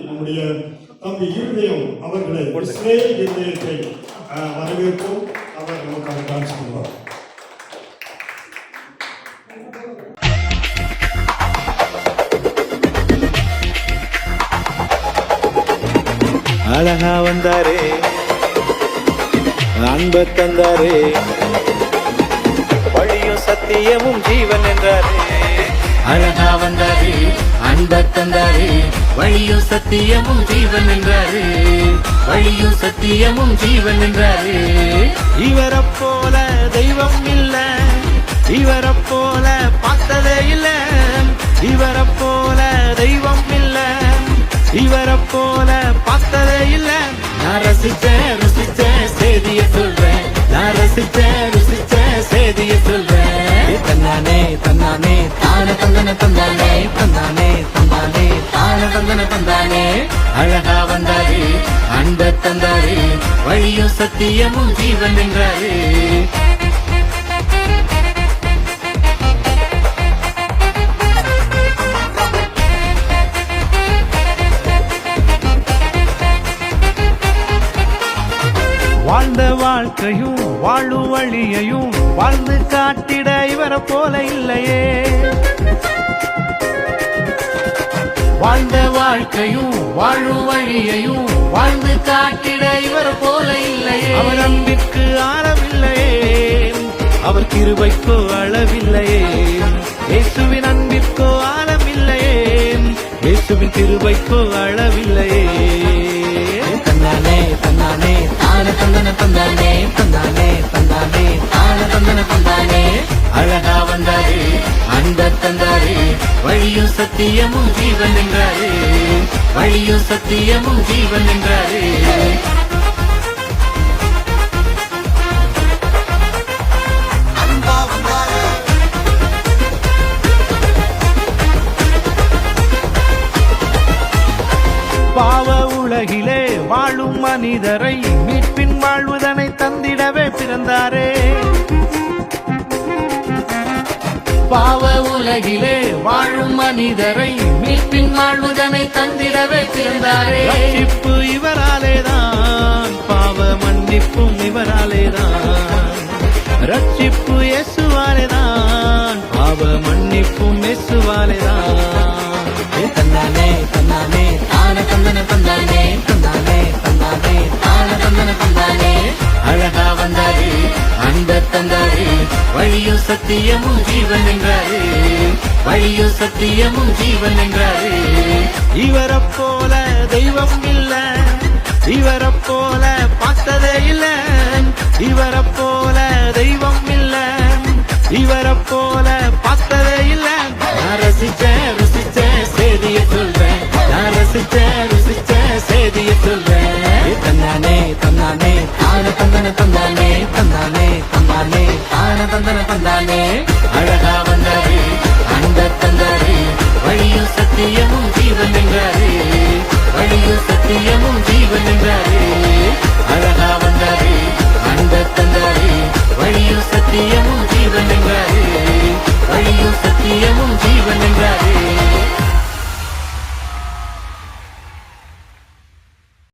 நம்முடைய தம்பி இருதயம் அவர்களை இஸ்ரேல் இருதயத்தை வரவேற்போம். அவர் நமக்காக டான்ஸ் பண்ணுவார். அழகா வந்தாரே, அன்ப தந்தாரே, வழியும் சத்தியமும் ஜீவன் என்றாரே. அழகா வந்தாரே, அன்ப தந்தாரே, வழியும் சத்தியமும் ஜீவன் என்றாரே. வழியும் சத்தியமும் ஜீவன் என்றாரே. இவரை போல தெய்வம் இல்ல, இவரை போல பார்த்ததே இல்ல. இவரை போல தெய்வம் இல்ல, இவரை போல பார்த்ததே இல்ல. நான் ரசிச்சேன் செய்திய சொல்றேன். நான் ரசிச்சேன் செய்திய சொல்றேன். தன்னானே தன்னானே தான தந்தன தந்தானே, தந்தானே தந்தானே தான தந்தன தந்தானே. அழகா வந்தாரே, அன்ப தந்தாரே, வழியும் சத்தியமும் ஜீவன் என்றாரே. வாழ்ந்த வாழ்க்கையும் வாழும் வழியையும் வாழ்ந்து காட்டிட இவரை போல இல்லையே. வாழ்ந்த வாழ்க்கையும் வாழும் வழியையும் வாழ்ந்து காட்டிட இவர் போல இல்லையே. அவர் அன்பிற்கு ஆழமில்லையே, அவர் கிருபைக்கோ அளவில்லையே. இயேசுவின் அன்பிற்கோ ஆழமில்லையே, இயேசுவின் கிருபைக்கோ அளவில்லையே. தந்தானே தந்தானே தான தந்தன தந்தானே, தந்தானே தந்தானே தான தந்தன தந்தானே. அழகா வந்தாரே, அன்ப தந்தாரே, வழியும் சத்தியமும் ஜீவன் என்றாரே. வழியும் சத்தியமும் ஜீவன் என்றாரே. பாவ உலகிலே வாழும் மனிதரை மீட்பின் வாழ்வுதனை தந்திடவே பிறந்தாரே. பாவ உலகிலே வாழும் மனிதரை மீட்பின் வாழ்வுதனை தந்திடவே பிறந்தாரே. ரட்சிப்பு இவராலேதான், பாவ மன்னிப்பும் இவராலேதான். ரட்சிப்பு இயேசுவாலேதான், பாவ மன்னிப்பும் இயேசுவாலேதான். தந்தானே தந்தானே தான தந்தன தந்தானே, தந்தானே தந்தானே தான தந்தன தந்தானே. அழகா வந்தாரே, அன்ப தந்தாரே, வழியும் சத்தியமும் ஜீவன் என்றாரே. வழியும் சத்தியமும் ஜீவன் என்றாரே. இவரை போல தெய்வம் இல்ல, இவரை போல பார்த்ததே இல்ல. இவரை போல தெய்வம் இல்ல, இவரை போல பார்த்ததே இல்ல. நான் ரசிச்சேன் செய்திய சொல்றேன். நான் ரசிச்சேன் செய்திய சொல்றேன். தந்தானே தந்தானே தான தந்தன தந்தானே, தந்தானே தந்தானே தான தந்தன தந்தானே. அழகா வந்தாரே, அன்ப தந்தாரே, வழியும் சத்தியமும் ஜீவன் என்றாரே. வழியும் சத்தியமும் ஜீவன் என்றாரே. அழகா வந்தாரே,